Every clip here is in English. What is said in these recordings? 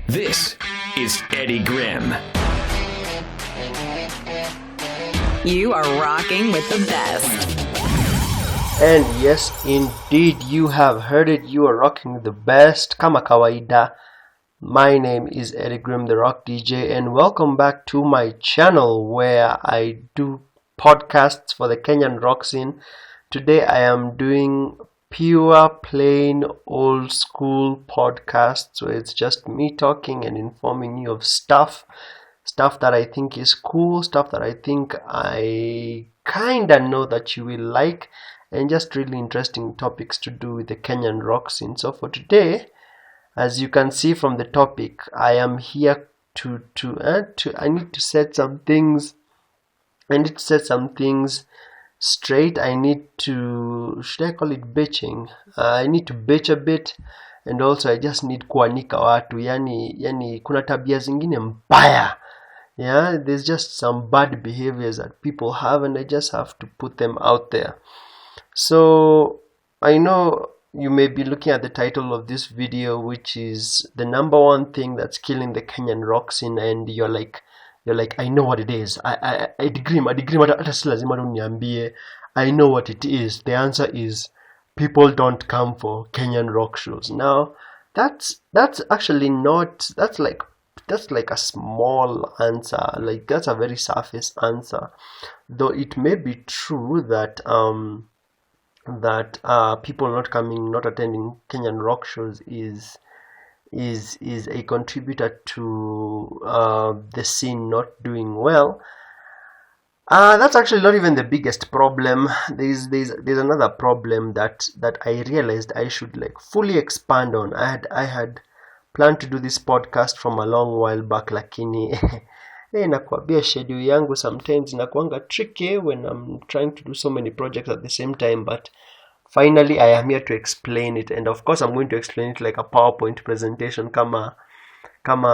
This is Edygrim. You are rocking with the best. And yes, indeed, you have heard it. You are rocking with the best. Kama kawaida. My name is Edygrim, the Rock DJ, and welcome back to my channel where I do podcasts for the Kenyan Rock Scene. Today I am doing pure, plain, old school podcasts where it's just me talking and informing you of stuff that I think is cool, stuff that I think I kinda know that you will like, and just really interesting topics to do with the Kenyan Rock Scene. So for today, as you can see from the topic, I am here I need to set some things. Straight. I need to, should I call it bitching? I need to bitch a bit, and also I just need kuanika watu. Yani kuna tabia zingine mbaya. Yeah, there's just some bad behaviors that people have, and I just have to put them out there. So I know you may be looking at the title of this video, which is the number one thing that's killing the Kenyan rock scene, and you're like, I know what it is. Edygrim, hata si lazima uniambie. I know what it is. The answer is people don't come for Kenyan rock shows. Now, that's actually not, that's like a small answer. Like, that's a very surface answer. Though it may be true that people not attending Kenyan rock shows is a contributor to the scene not doing well. That's actually not even the biggest problem. There's another problem that I realized I should like fully expand on. I had planned to do this podcast from a long while back, lakini nakwambia schedule yangu sometimes inakuanga tricky when I'm trying to do so many projects at the same time, but finally I am here to explain it, and of course I'm going to explain it like a PowerPoint presentation kama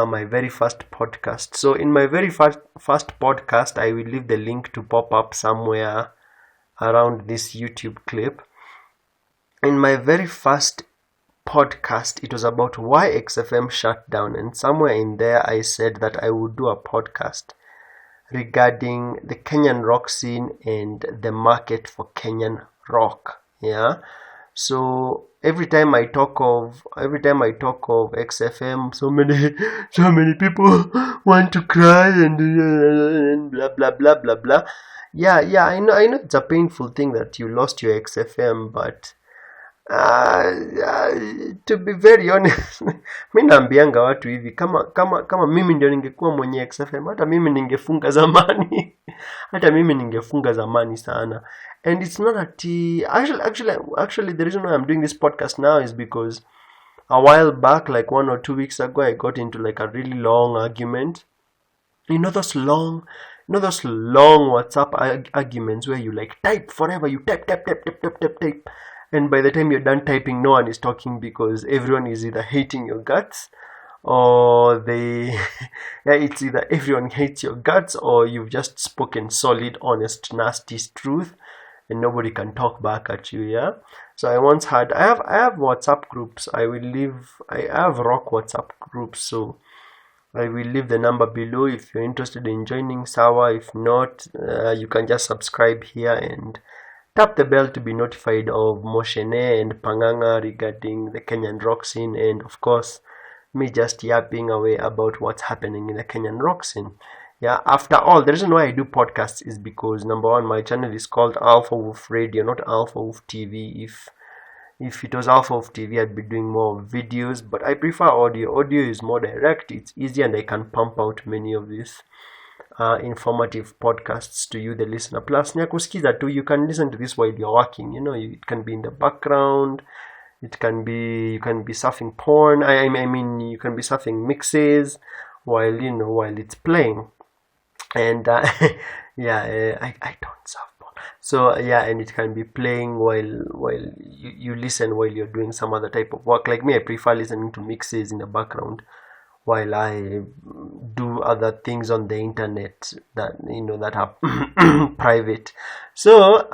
my very first podcast. So in my very first podcast, I will leave the link to pop up somewhere around this YouTube clip. In my very first podcast, it was about why XFM shut down, and somewhere in there I said that I would do a podcast regarding the Kenyan rock scene and the market for Kenyan rock. Yeah, so every time I talk of XFM, so many people want to cry and blah blah blah blah blah. Yeah, I know it's a painful thing that you lost your XFM, but to be very honest, mi naambianga watu hivi, kama mimi ndio ningekuwa mwenye XFM, hata mimi ningefunga zamani sana. And it's not actually the reason why I'm doing this podcast now is because a while back, like 1 or 2 weeks ago, I got into like a really long argument. You know those long WhatsApp arguments where you like type forever, you type, and by the time you're done typing, no one is talking because everyone is either hating your guts, or it's either everyone hates your guts, or you've just spoken solid, honest, nasty truth, and nobody can talk back at you. Yeah. So I have WhatsApp groups. I have rock WhatsApp groups. So I will leave the number below if you're interested in joining. Sawa. If not, you can just subscribe here and tap the bell to be notified of Moshene and Panganga regarding the Kenyan rock scene, and of course me just yapping away about what's happening in the Kenyan rock scene. Yeah, after all, the reason why I do podcasts is because, number one, my channel is called Alpha Wolf Radio, not Alpha Wolf TV. If it was Alpha Wolf TV, I'd be doing more videos, but I prefer audio. Audio is more direct, it's easy, and I can pump out many of these informative podcasts to you, the listener. Plus, nyakusikiza too, you can listen to this while you're working. You know, it can be in the background. You can be surfing porn. I mean, you can be surfing mixes while it's playing. And I don't surf porn. So yeah, and it can be playing while you listen while you're doing some other type of work. Like me, I prefer listening to mixes in the background while I do other things on the internet that are private. So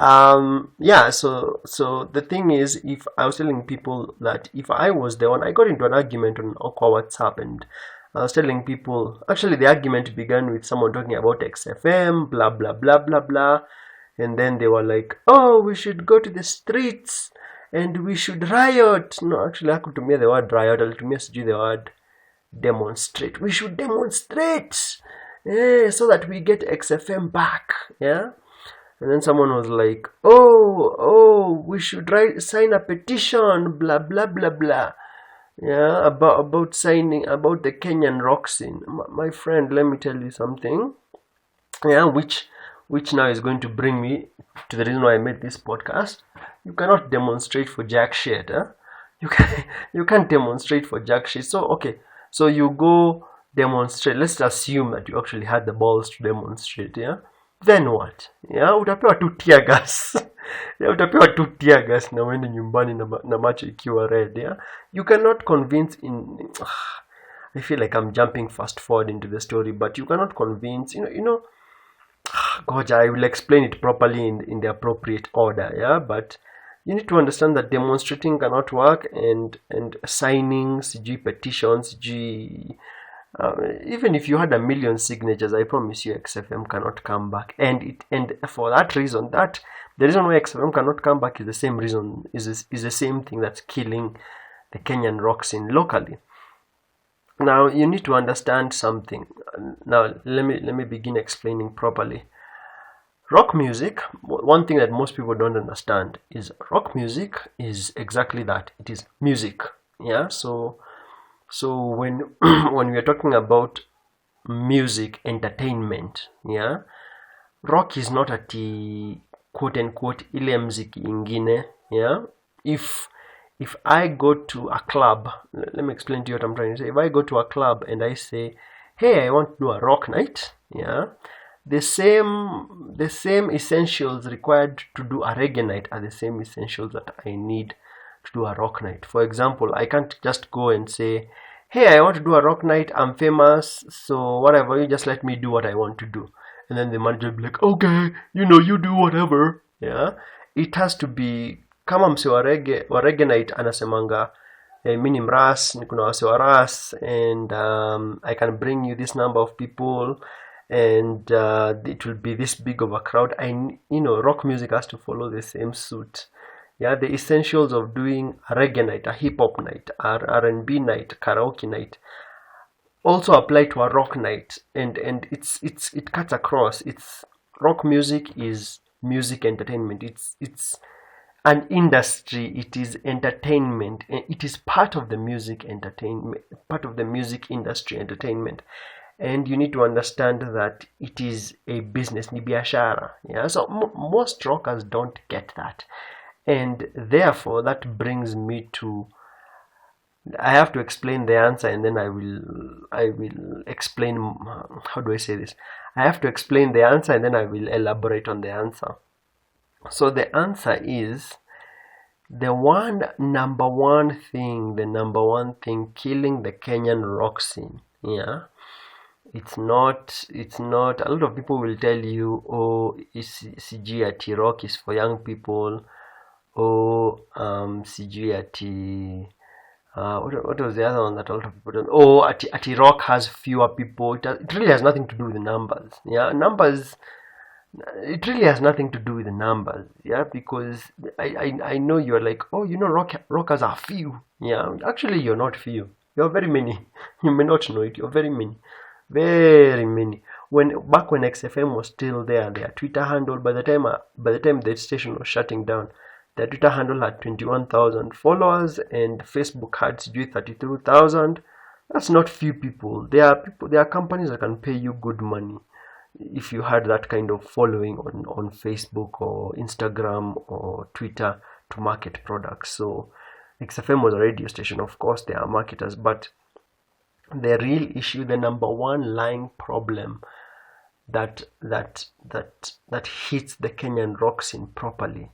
so the thing is, if I was telling people that if I was the one, I got into an argument on Aqua WhatsApp, and I was telling people, actually the argument began with someone talking about XFM, blah blah blah blah blah, and then they were like, oh, we should go to the streets and we should riot. No, actually hakutumia the word riot, alitumia sijui the word demonstrate. We should demonstrate, so that we get XFM back. Yeah. And then someone was like, oh, we should sign a petition, blah blah blah blah. Yeah, about signing about the Kenyan Rock Scene. My friend, let me tell you something. Yeah, which now is going to bring me to the reason why I made this podcast. You cannot demonstrate for jack shit. You can't demonstrate for jack shit. So okay, so you go demonstrate. Let's assume that you actually had the balls to demonstrate. Yeah. Then what? Yeah, utapewa tu tear gas. Yeah, utapewa tu tear gas na uende nyumbani na macho ikiwa red. Yeah, you cannot convince I feel like I'm jumping fast forward into the story, but you cannot convince. God, I will explain it properly in the appropriate order. Yeah, but you need to understand that demonstrating cannot work, and signings, petitions, even if you had 1 million signatures, I promise you XFM cannot come back. And for that reason, the reason why XFM cannot come back is the same reason, is the same thing that's killing the Kenyan rock scene locally. Now you need to understand something. Now let me begin explaining properly. Rock music, one thing that most people don't understand is rock music is exactly that. It is music. Yeah, so when we are talking about music entertainment, yeah, rock is not at the quote unquote ile mziki ingine. Yeah, if I go to a club, let me explain to you what I'm trying to say. If I go to a club and I say, hey, I want to do a rock night, yeah, the same essentials required to do a reggae night are the same essentials that I need to do a rock night. For example, I can't just go and say, hey, I want to do a rock night, I'm famous, so whatever, you just let me do what I want to do. And then the manager will be like, okay, you do whatever. Yeah, it has to be kama mse wa reggae night anasemanga, mini mras, nikuna wase wa ras, and I can bring you this number of people, and it will be this big of a crowd. Rock music has to follow the same suit. Yeah, the essentials of doing a reggae night, a hip hop night, R&B night, karaoke night also apply to a rock night, and it cuts across. It's rock music is music entertainment. It's an industry. It is entertainment. It is part of the music entertainment, part of the music industry entertainment. And you need to understand that it is a business, ni biashara. Yeah, so most rockers don't get that. And therefore, that brings me to, I have to explain the answer, and then I will explain, how do I say this? I have to explain the answer, and then I will elaborate on the answer. So the answer is, the number one thing killing the Kenyan rock scene. Yeah, it's not, a lot of people will tell you, oh, CG at rock is for young people. CG at what was the other one that a lot of people don't? Oh, at rock has fewer people. It really has nothing to do with the numbers. Yeah, numbers. It really has nothing to do with the numbers. Yeah, because I know you're like, oh, rockers are few. Yeah, actually you're not few. You're very many. You may not know it. You're very many, very many. Back when XFM was still there, their Twitter handle, by the time the station was shutting down, their Twitter handle had 21,000 followers, and Facebook had 33,000. That's not few people. There are companies that can pay you good money if you had that kind of following on Facebook or Instagram or Twitter to market products. So XFM was a radio station, of course they are marketers, but the real issue, the number one lying problem that hits the Kenyan rock scene properly,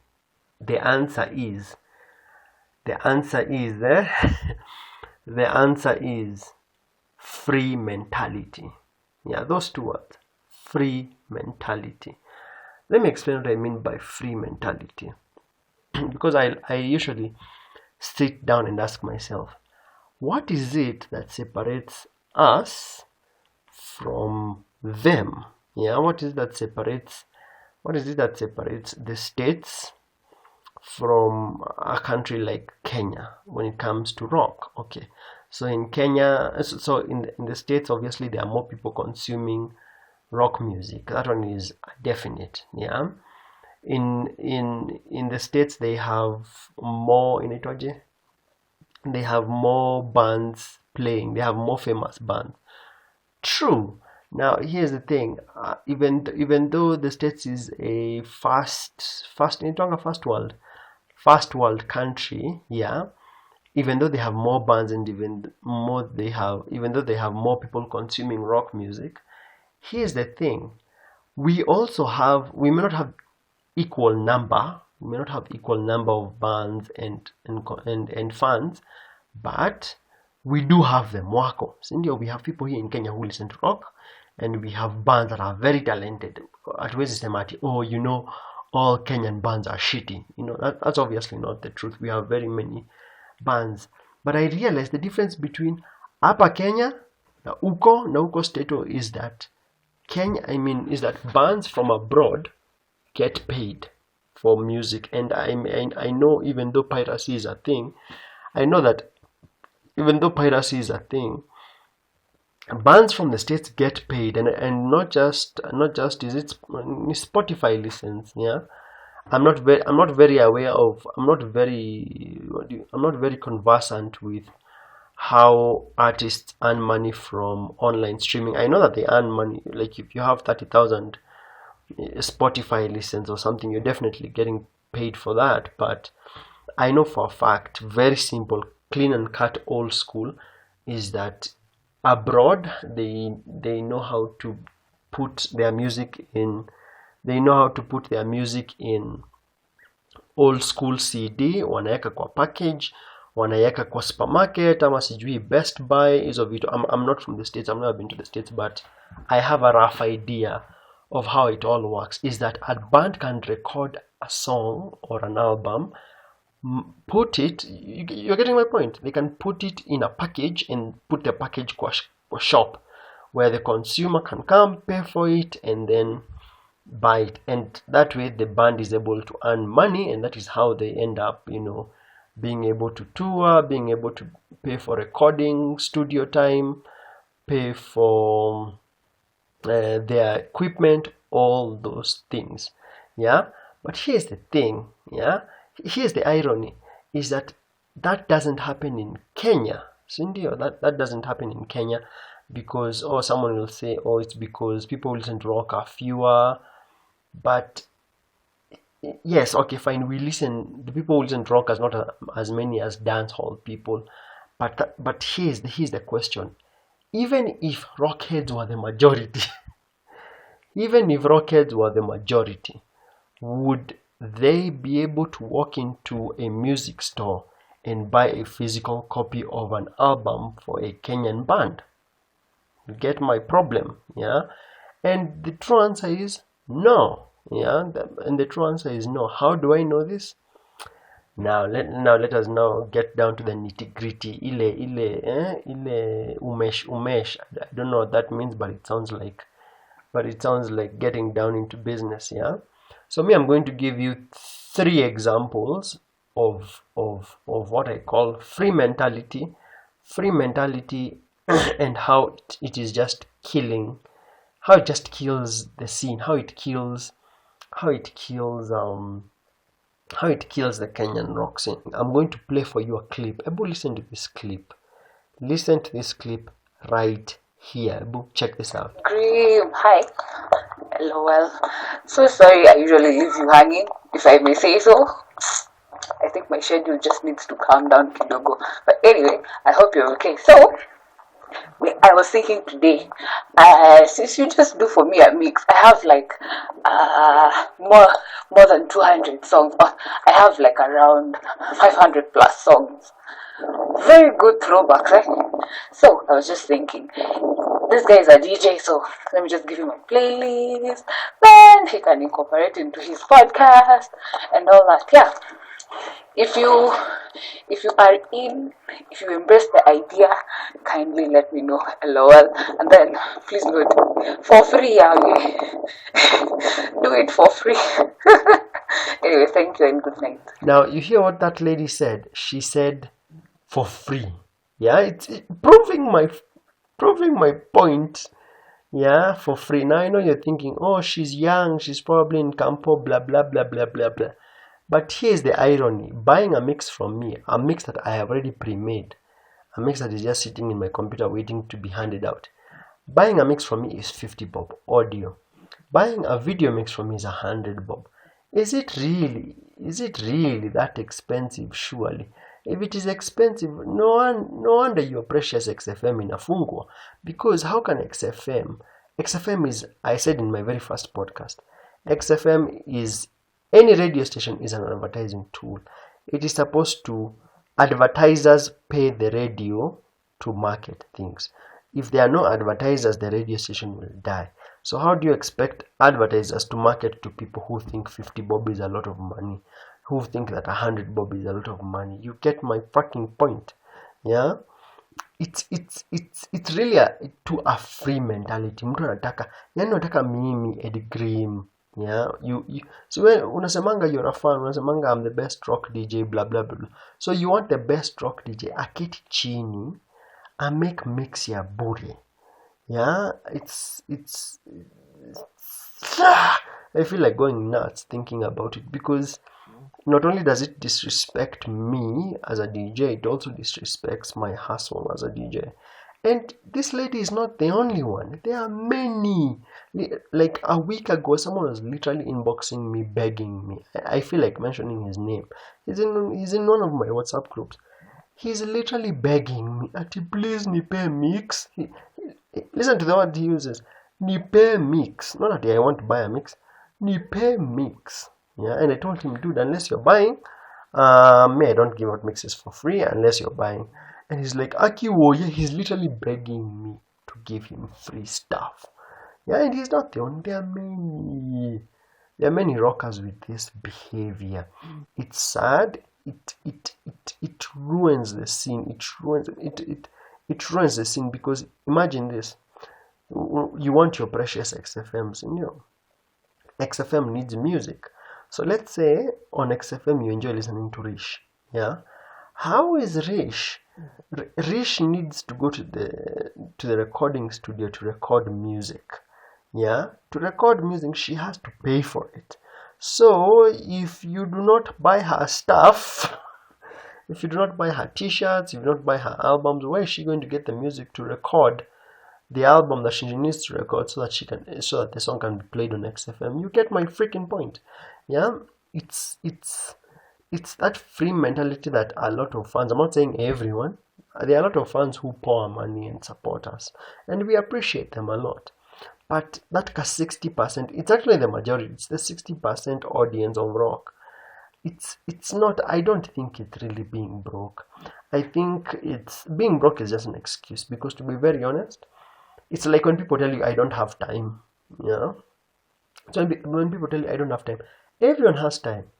the answer is free mentality. Yeah, those two words, free mentality. Let me explain what I mean by free mentality. Because I usually sit down and ask myself, what is it that separates us from them. Yeah, what is it that separates the states from a country like Kenya when it comes to rock? Okay, so in Kenya, so in the states, obviously there are more people consuming rock music. That one is definite. Yeah, in the states they have more they have more bands playing. They have more famous bands. True. Now here's the thing. Even though the states is a fast world country, yeah. Even though they have more bands and even though they have more people consuming rock music, here's the thing. We may not have equal number of bands and fans, but we do have them. Wako. Sindio, we have people here in Kenya who listen to rock, and we have bands that are very talented. At Wesistemati, all Kenyan bands are shitty. That's obviously not the truth. We have very many bands. But I realized the difference between Upper Kenya, the Uko Stato, is that bands from abroad get paid for music. And I know, even though piracy is a thing, bands from the states get paid, and not just is it Spotify listens. Yeah, I'm not very conversant with how artists earn money from online streaming. I know that they earn money. Like if you have 30,000 Spotify listens or something, you're definitely getting paid for that. But I know for a fact, very simple, clean and cut, old school, is that abroad they know how to put their music in. They know how to put their music in old school CD, wanaweka kwa package, wanaweka kwa supermarket, ama sijui Best Buy, hizo vitu. I'm not from the States, I've never been to the States, but I have a rough idea of how it all works. Is that a band can record a song or an album, put it, you're getting my point, they can put it in a package and put the package kwa shop where the consumer can come, pay for it, and then buy it. And that way the band is able to earn money, and that is how they end up, being able to tour, being able to pay for recording, studio time, pay for their equipment, all those things. Yeah, but here's the thing. Yeah, here's the irony, is that doesn't happen in Kenya. Sindio, that doesn't happen in Kenya, because someone will say, it's because people who listen to rock are fewer. But yes, okay, fine, the people who listen to rock is not as many as dancehall people. But here's the question. Even if rockheads were the majority, would they be able to walk into a music store and buy a physical copy of an album for a Kenyan band? You get my problem, yeah? And the true answer is no, yeah? And the true answer is no. How do I know this? Now let us now get down to the nitty gritty. Ile umesh. I don't know what that means, but it sounds like getting down into business, yeah? So I'm going to give you 3 examples of what I call free mentality, and how it is just killing, how it just kills the scene, how it kills the Kenyan rock scene. I'm going to play for you a clip. Ebu, listen to this clip. Listen to this clip right here. Ebu, check this out. Edygrim, hi. LOL. So sorry I usually leave you hanging, if I may say so. I think my schedule just needs to calm down kidogo. But anyway, I hope you're okay. So, I was thinking today, since you just do for me a mix, I have like more than 200 songs. I have like around 500 plus songs. Very good throwbacks, right? So I was just thinking, this guy is a DJ, so let me just give him a playlist. Then he can incorporate into his podcast and all that. Yeah. If you are in, if you embrace the idea, kindly let me know. LOL. And then please do it for free, yeah. Do it for free. Anyway, thank you and good night. Now you hear what that lady said. She said for free. Yeah, it's proving my point. Yeah, for free. Now I know you're thinking, oh, she's young, she's probably in campo, blah blah blah blah blah blah. But here's the irony: buying a mix from me, a mix that I have already pre-made, a mix that is just sitting in my computer waiting to be handed out. Buying a mix from me is 50 bob audio. Buying a video mix from me is 100 bob. Is it really that expensive? Surely. If it is expensive, no wonder your precious XFM inafungwa. Because how can XFM is, I said in my very first podcast, XFM is, any radio station is an advertising tool. It is supposed to, advertisers pay the radio to market things. If there are no advertisers, the radio station will die. So how do you expect advertisers to market to people who think 50 bob is a lot of money, who think that 100 bob is a lot of money? You get my fucking point. Yeah, it's really to a free mentality. Mtu anataka mimi Edygrim. Yeah, you so when unasemanga you're a fan, unasemanga I'm the best rock DJ, blah blah blah. So you want the best rock DJ aketi chini and make mix ya bure. Yeah, I feel like going nuts thinking about it, because not only does it disrespect me as a DJ, it also disrespects my hustle as a DJ. And this lady is not the only one. There are many. Like a week ago, someone was literally inboxing me, begging me. I feel like mentioning his name. He's in one of my WhatsApp groups. He's literally begging me, Ati, please nipe mix. Listen to the word he uses. Nipe mix. Not that I want to buy a mix. Nipe mix. Yeah, and I told him, dude, unless you're buying, me, I don't give out mixes for free unless you're buying. And he's like, Aki Woye, he's literally begging me to give him free stuff. Yeah, and he's not the only. There are many rockers with this behavior. It's sad. It ruins the scene. It ruins the scene, because imagine this. You want your precious XFMs, XFM needs music. So let's say on XFM you enjoy listening to Rish. Yeah, how is Rish? Rish needs to go to the recording studio to record music. Yeah, to record music she has to pay for it. So if you do not buy her stuff, if you do not buy her t-shirts, if you do not buy her albums, where is she going to get the music to record the album that she needs to record so that the song can be played on XFM? You get my freaking point. Yeah, it's that free mentality that a lot of fans, I'm not saying everyone, there are a lot of fans who pour money and support us, and we appreciate them a lot. But that 60%, it's actually the majority, it's the 60% audience of rock. It's not, I don't think it's really being broke. I think it's being broke is just an excuse, because to be very honest, it's like when people tell you I don't have time. Yeah. So when people tell you I don't have time, everyone has time.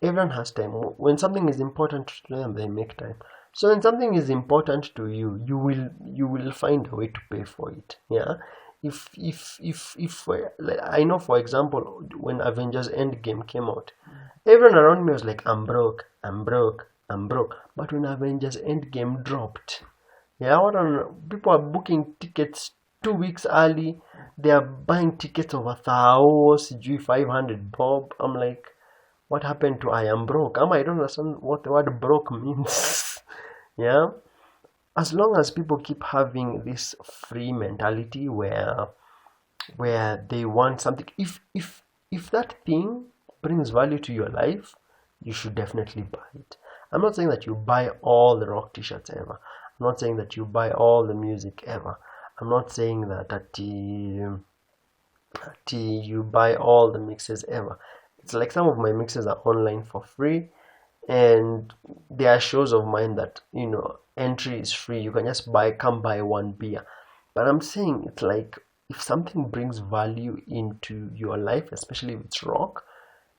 Everyone has time. When something is important to them, they make time. So when something is important to you, you will find a way to pay for it. Yeah. If I know, for example, when Avengers Endgame came out, everyone around me was like, I'm broke. But when Avengers Endgame dropped, yeah, people are booking tickets 2 weeks early. They are buying tickets of 1,000, 500 bob. I'm like, what happened to I am broke? I don't understand what the word broke means. Yeah. As long as people keep having this free mentality where they want something, if that thing brings value to your life, you should definitely buy it. I'm not saying that you buy all the rock t-shirts ever. I'm not saying that you buy all the music ever. I'm not saying that you buy all the mixes ever. It's like some of my mixes are online for free, and there are shows of mine that entry is free. You can just come buy one beer. But I'm saying it's like, if something brings value into your life, especially if it's rock,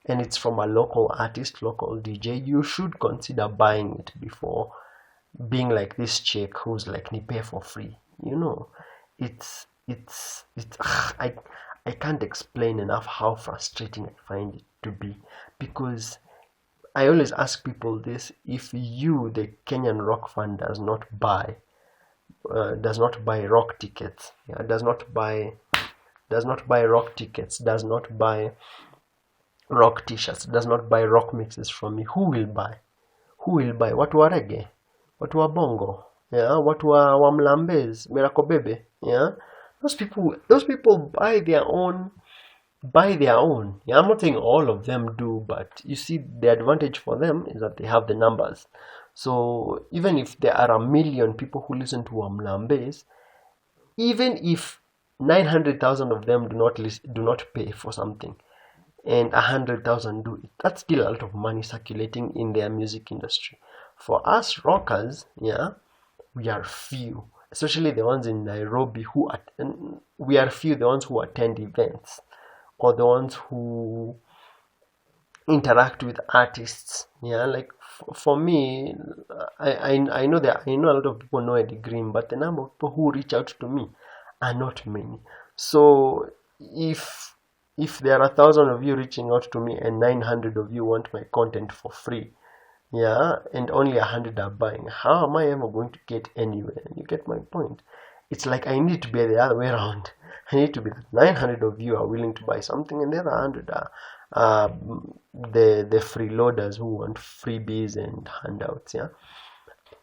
and it's from a local artist, local DJ, you should consider buying it before being like this chick who's like, "Ni pay for free." It's I can't explain enough how frustrating I find it to be, because I always ask people this: if you, the Kenyan Rock fan, does not buy rock tickets, does not buy rock tickets, does not buy rock t-shirts, does not buy rock mixes from me, who will buy? Watu wa reggae, watu wa bongo, watu wa mlambez, Miracle Bebe, those people buy their own. I'm not saying all of them do, but you see, the advantage for them is that they have the numbers. So even if there are 1 million people who listen to Mlambez, even if 900,000 of them do not pay for something, and 100,000 do it, that's still a lot of money circulating in their music industry. For us rockers, we are few, especially the ones in Nairobi we are few, the ones who attend events, or the ones who interact with artists. Like for me, I know a lot of people know Edygrim, but the number of people who reach out to me are not many. So if there are 1,000 of you reaching out to me and 900 of you want my content for free, and only 100 are buying, how am I ever going to get anywhere? You get my point? It's like I need to be the other way around. I need to be that 900 of you are willing to buy something, and the other 100 are the freeloaders who want freebies and handouts.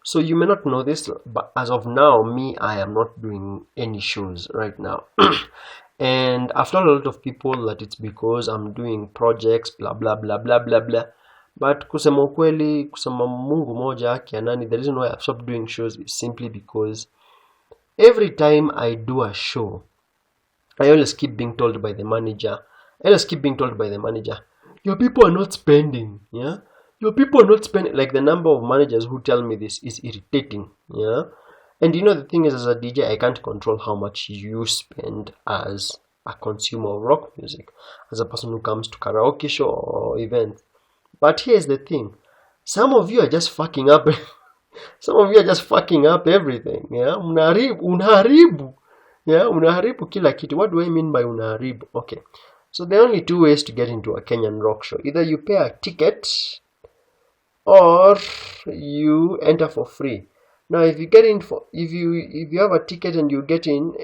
So you may not know this, but as of now, I am not doing any shows right now. And I've told a lot of people that it's because I'm doing projects, blah blah blah blah blah blah. But kusema ukweli, kusema Mungu moja haki ya nani, the reason why I've stopped doing shows is simply because every time I do a show, I always keep being told by the manager, your people are not spending, your people are not spending. Like, the number of managers who tell me this is irritating, And the thing is, as a DJ, I can't control how much you spend as a consumer of rock music, as a person who comes to karaoke show or events. But here's the thing: some of you are just fucking up. Some of you are just fucking up everything. Unaharibu. Unaharibu kila kitu. What do I mean by unaharibu? Okay. So there are only two ways to get into a Kenyan rock show. Either you pay a ticket, or you enter for free. Now, if you have a ticket and you get in,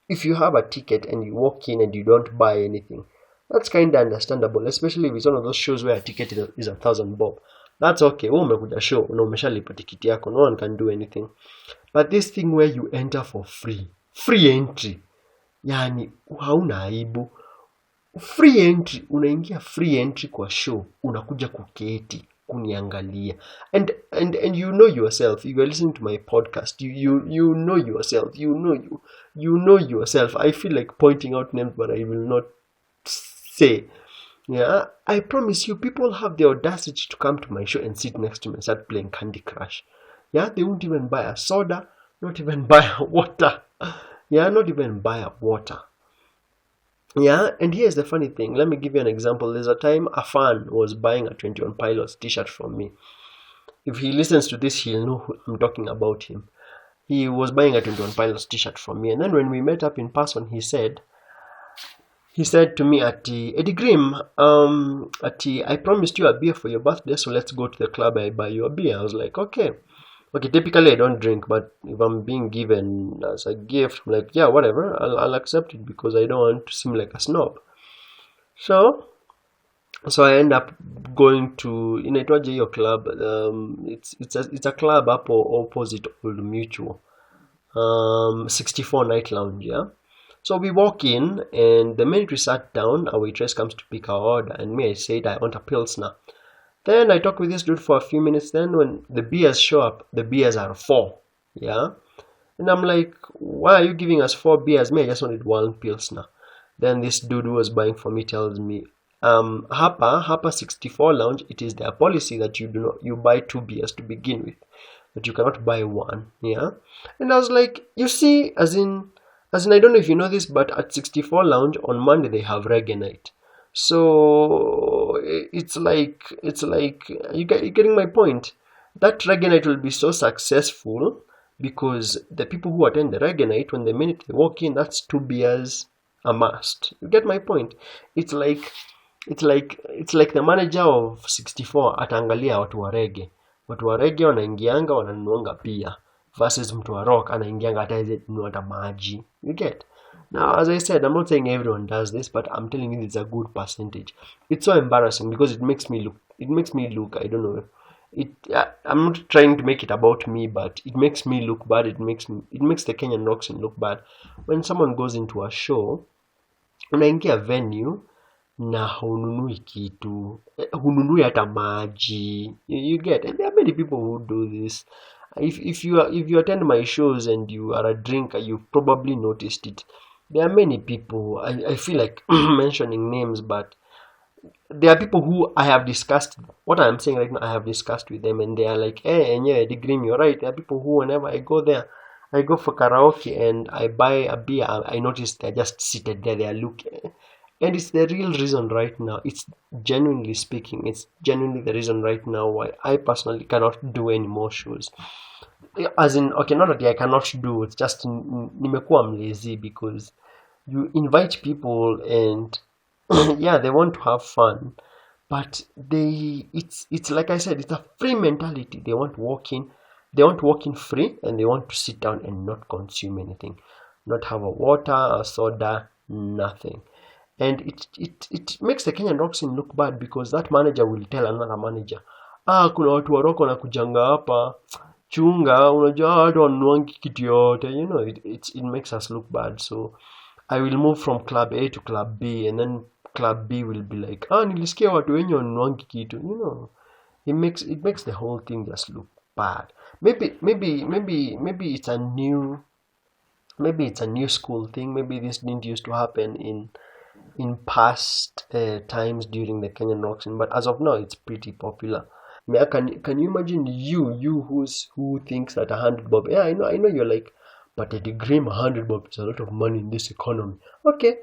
if you have a ticket and you walk in and you don't buy anything, that's kind of understandable, especially if it's one of those shows where a ticket is 1,000 bob. That's okay. Umekuja show, umeshalipa tikiti yako, no one can do anything. But this thing where you enter for free entry, yani hauna aibu. Free entry, unaingia free entry kwa show, unakuja kuketi kuniangalia, and you know yourself. If you are listening to my podcast, you know yourself. You know yourself. I feel like pointing out names, but I will not say. I promise you, people have the audacity to come to my show and sit next to me and start playing Candy Crush. They won't even buy a soda, not even buy a water. Not even buy a water. And here's the funny thing. Let me give you an example. There's a time a fan was buying a 21 Pilots t-shirt from me. If he listens to this, he'll know who I'm talking about him. He was buying a 21 Pilots t-shirt from me, and then when we met up in person, he said to me, Edygrim, I promised you a beer for your birthday, so let's go to the club, I buy you a beer. I was like, okay, typically I don't drink, but if I'm being given as a gift, I'm like, yeah, whatever, I'll accept it, because I don't want to seem like a snob. So I end up going to inaitwaje hiyo club. It's a club opposite Old Mutual, 64 Night Lounge. So we walk in, and the minute we sat down, our waitress comes to pick our order, and I said I want a Pilsner. Then I talk with this dude for a few minutes. Then when the beers show up, the beers are 4. And I'm like, why are you giving us 4 beers? I just wanted 1 Pilsner. Then this dude who was buying for me tells me, Hapa 64 Lounge, it is their policy that you buy 2 beers to begin with, but you cannot buy 1. And I was like, you see, as in I don't know if you know this, but at 64 Lounge on Monday they have reggae night. So you're getting my point. That reggae night will be so successful because the people who attend the reggae night, when the minute they walk in, that's 2 beers a must. You get my point? It's like the manager of 64 ataangalia watu wa reggae. Watu wa reggae wanaingianga wananunuanga pia versus mtu wa rock anaingianga hata hizo hata maji. You get? Now, as I said, I'm not saying everyone does this, but I'm telling you it's a good percentage. It's so embarrassing because it makes me look, I don't know. I'm not trying to make it about me, but it makes me look bad. It makes the Kenyan Rock Scene look bad. When someone goes into a show, unaingia venue na hununui kitu, hununui hata maji. You get? And there are many people who do this. If you attend my shows and you are a drinker, you've probably noticed it. There are many people, I feel like mentioning names, but there are people who I have discussed what I'm saying right now. I have discussed with them, and they are like, "Hey, and yeah, Edygrim, you're right." There are people who, whenever I go there, I go for karaoke and I buy a beer. I notice they're just seated there. They are looking, and it's the real reason right now. It's genuinely speaking, it's genuinely the reason right now why I personally cannot do any more shows. As in, okay, not that I cannot do, it's just nimekuwa lazy because you invite people and yeah, they want to have fun, but it's like I said, it's a free mentality. They want to walk in free, and they want to sit down and not consume anything, not have a water, a soda, nothing. And it makes the Kenyan Rock Scene look bad because that manager will tell another manager, kuna watu wa rock wanakujanga hapa, chunga, unajua watu wanunuangi kitu yote. You know, it makes us look bad. So I will move from club A to club B, and then club B will be like, nilisikia watu wenye wanunuangi kitu. You know, it makes the whole thing just look bad. Maybe it's a new school thing. Maybe this didn't used to happen in past times during the Kenyan Rock Scene, but as of now, it's pretty popular. Can you imagine who thinks that 100 bob? Yeah, I know you're like, but Edygrim, 100 bob is a lot of money in this economy. Okay,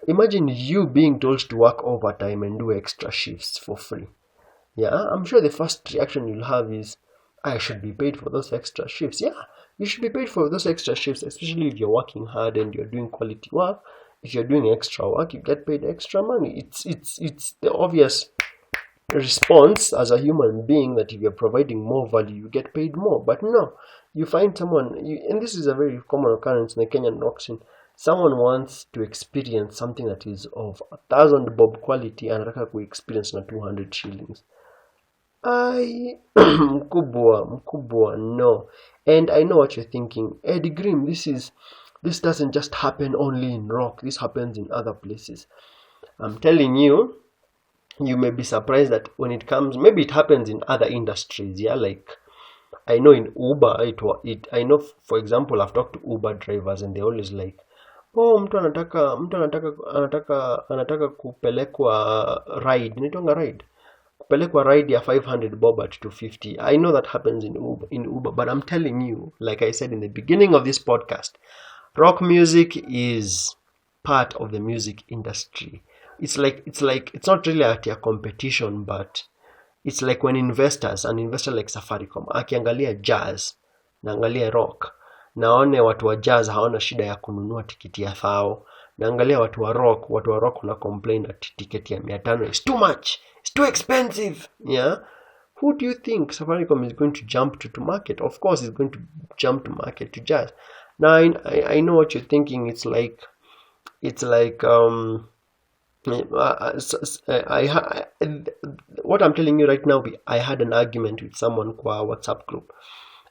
imagine you being told to work overtime and do extra shifts for free. Yeah, I'm sure the first reaction you'll have is, I should be paid for those extra shifts. Yeah, you should be paid for those extra shifts, especially if you're working hard and you're doing quality work. If you're doing extra work, you get paid extra money. It's the obvious response as a human being that if you're providing more value, you get paid more. But no, you find someone, and this is a very common occurrence in the Kenyan Rock Scene. Someone wants to experience something that is of 1,000 bob quality and anataka kuexperience na 200 shillings. mkubwa, no. And I know what you're thinking. Edygrim, this doesn't just happen only in rock. This happens in other places. I'm telling you, you may be surprised that when it comes, maybe it happens in other industries. Yeah, like I know in Uber, I know, for example, I've talked to Uber drivers and they're always like, mtu anataka kupelekwa ride, inaitwanga ride. Kupelekwa ride ya 500 bob at 250. I know that happens in Uber, but I'm telling you, like I said in the beginning of this podcast, rock music is part of the music industry. It's not really a competition, but it's like when an investor like Safaricom akiangalia jazz na angalia rock, naone watu wa jazz hawana shida ya kununua tiketi ya 1,000, na angalia watu wa rock na complain that tiketi ya 500 is too much, it's too expensive. Yeah, who do you think Safaricom is going to jump to market? Of course it's going to jump to market to jazz. Now I know what you're thinking. It's like what I'm telling you right now, I had an argument with someone kwa WhatsApp group,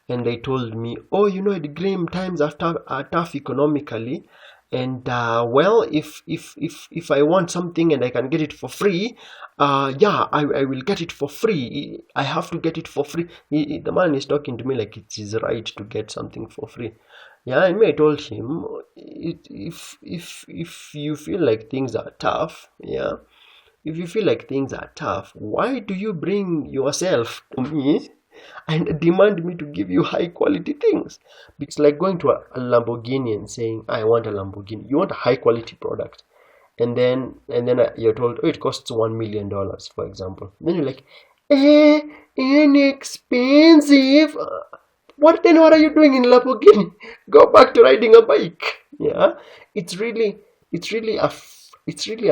and they told me, Edygrim, times are tough economically, and well, if I want something and I can get it for free, I will get it for free. I have to get it for free. The man is talking to me like it's his right to get something for free. Yeah, and I told him, if you feel like things are tough, yeah, if you feel like things are tough, why do you bring yourself to me and demand me to give you high quality things? It's like going to a Lamborghini and saying, I want a Lamborghini. You want a high quality product, and then you're told, oh, it costs $1 million, for example. Then you're like, inexpensive. What are you doing in Lamborghini? Go back to riding a bike. Yeah, it's really a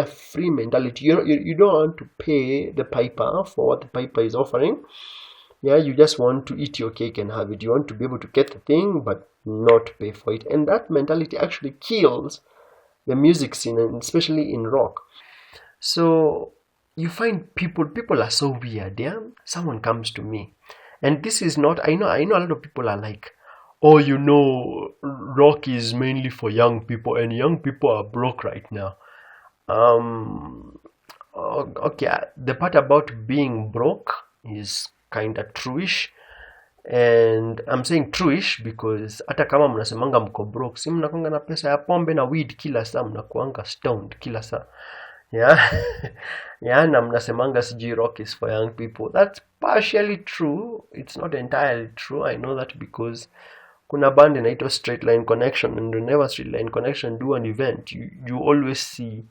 free mentality. You don't want to pay the piper for what the piper is offering. Yeah, you just want to eat your cake and have it. You want to be able to get the thing but not pay for it. And that mentality actually kills the music scene, and especially in rock. So you find people are so weird. Yeah, someone comes to me, and this is not. I know a lot of people are like, oh, rock is mainly for young people, and young people are broke right now. Okay, the part about being broke is kind of truish, and I'm saying truish because hata kama mnasemanga mko broke, si mnakuanga na pesa ya pombe na weed kila saa, mnakuanga stoned kila saa. Yeah. Yeah, na mnasemanga sijui rock is for young people. That's partially true. It's not entirely true. I know that because kuna band inaitwa Straight Line Connection, and whenever Straight Line Connection do an event, you always see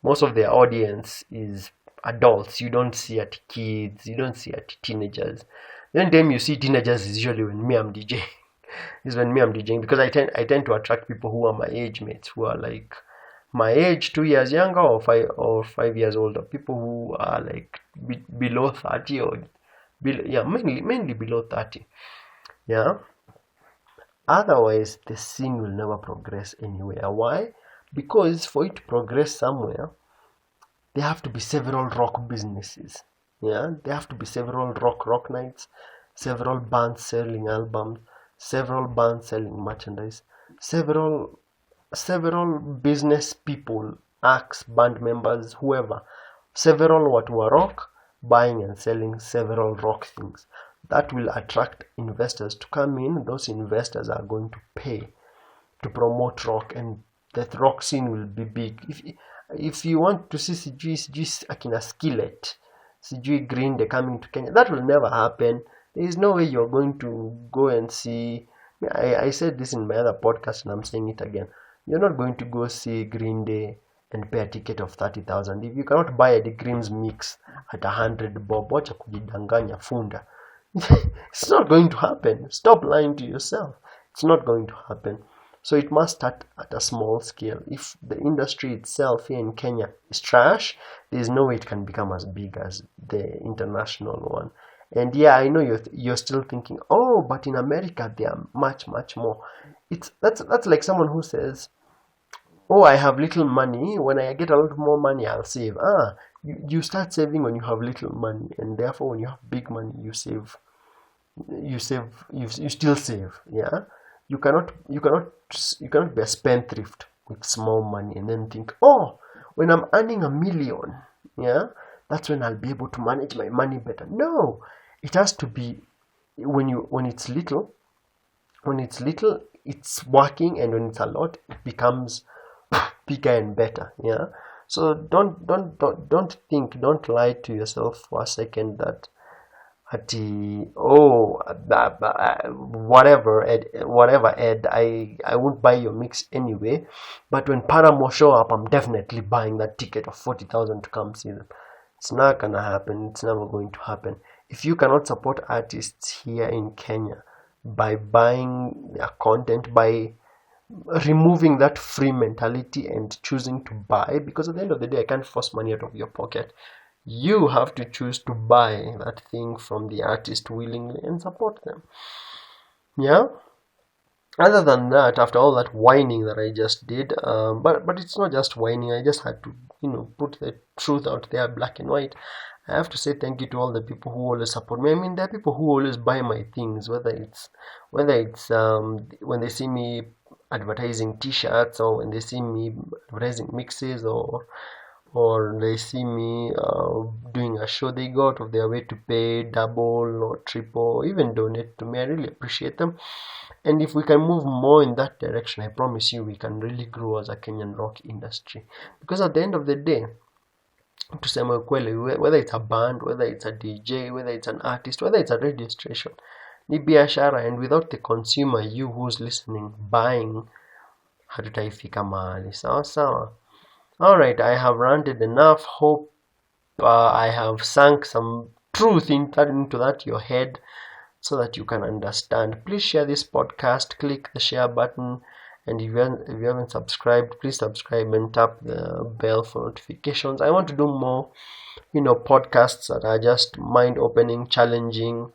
most of their audience is adults. You don't see at kids, you don't see at teenagers. The only time you see teenagers is usually when me I'm DJing. Is when me I'm DJing, because I tend to attract people who are my age mates, who are like my age, 2 years younger or 5 years older. People who are like below 30 or mainly below 30. Yeah. Otherwise, the scene will never progress anywhere. Why? Because for it to progress somewhere, there have to be several rock businesses. Yeah, there have to be several rock nights, several bands selling albums, several bands selling merchandise, several business people, acts, band members, whoever, several watu rock buying and selling several rock things. That will attract investors to come in. Those investors are going to pay to promote rock, and that rock scene will be big. If you want to see sijui akina Skillet, sijui Green Day coming to Kenya, that will never happen. There is no way you're going to go and see. I said this in my other podcast, and I'm saying it again. You're not going to go see Green Day and pay a ticket of 30,000 if you cannot buy Edygrim's mix at 100 bob. Wacha kujidanganya funda. It's not going to happen. Stop lying to yourself. It's not going to happen. So it must start at a small scale. If the industry itself here in Kenya is trash, there is no way it can become as big as the international one. And yeah, I know you're still thinking, oh, but in America they are much more. That's like someone who says, oh, I have little money. When I get a lot more money, I'll save. You start saving when you have little money, and therefore when you have big money, you save. You still save. Yeah. You cannot be a spendthrift with small money and then think, oh, when I'm earning $1 million, yeah, that's when I'll be able to manage my money better. No, it has to be when it's little, it's working, and when it's a lot, it becomes bigger and better. Yeah. So don't lie to yourself for a second that whatever Ed, I won't buy your mix anyway, but when Paramore show up, I'm definitely buying that ticket of 40,000 to come see them. It's not gonna happen. It's never going to happen. If you cannot support artists here in Kenya by buying their content, by removing that free mentality and choosing to buy, because at the end of the day, I can't force money out of your pocket. You have to choose to buy that thing from the artist willingly and support them. Yeah. Other than that, after all that whining that I just did, but it's not just whining. I just had to, put the truth out there, black and white. I have to say thank you to all the people who always support me. I mean, there are people who always buy my things, whether it's when they see me advertising T-shirts, or when they see me advertising mixes, or they see me doing a show, they go out of their way to pay double or triple, or even donate to me. I really appreciate them. And if we can move more in that direction, I promise you we can really grow as a Kenyan rock industry. Because at the end of the day, tuseme kweli, whether it's a band, whether it's a DJ, whether it's an artist, whether it's a radio station, ni biashara, and without the consumer, you who's listening, buying, hatutaifika mahali. Sawa. Alright, I have ranted enough. Hope I have sunk some truth into that your head so that you can understand. Please share this podcast, click the share button, and if you haven't subscribed, please subscribe and tap the bell for notifications. I want to do more, podcasts that are just mind opening, challenging,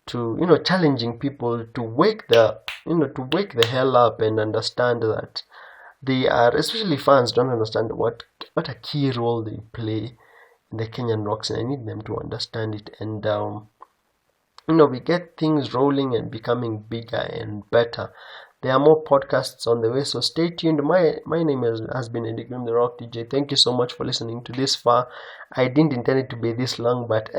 challenging people to wake the hell up and understand that they are, especially fans, don't understand what a key role they play in the Kenyan rock scene. I need them to understand it, and we get things rolling and becoming bigger and better. There are more podcasts on the way, so stay tuned. My name has been Edygrim, the Rock DJ. Thank you so much for listening to this far. I didn't intend it to be this long, but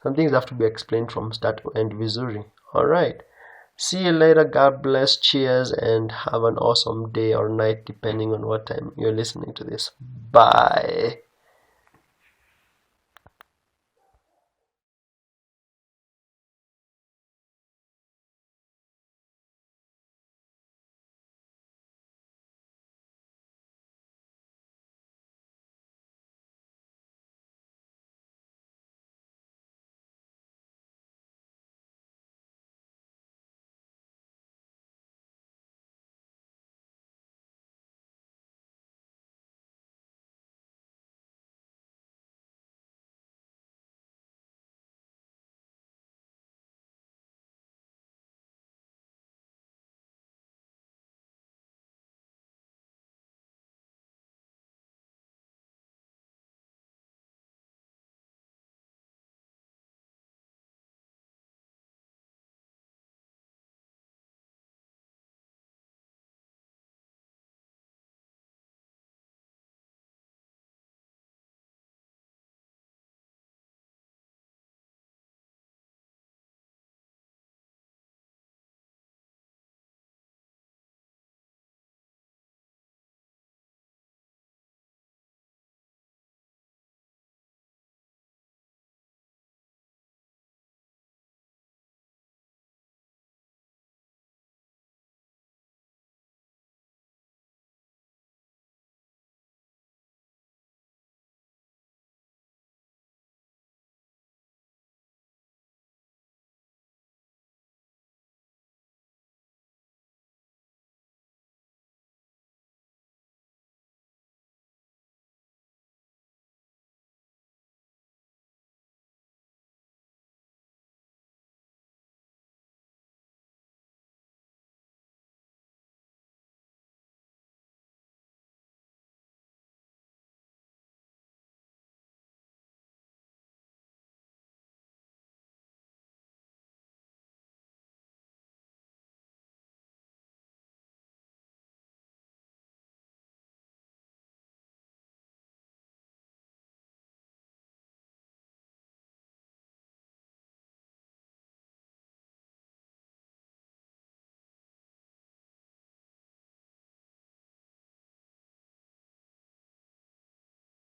some things have to be explained from start to end. Vizuri. Alright. See you later. God bless. Cheers, and have an awesome day or night, depending on what time you're listening to this. Bye.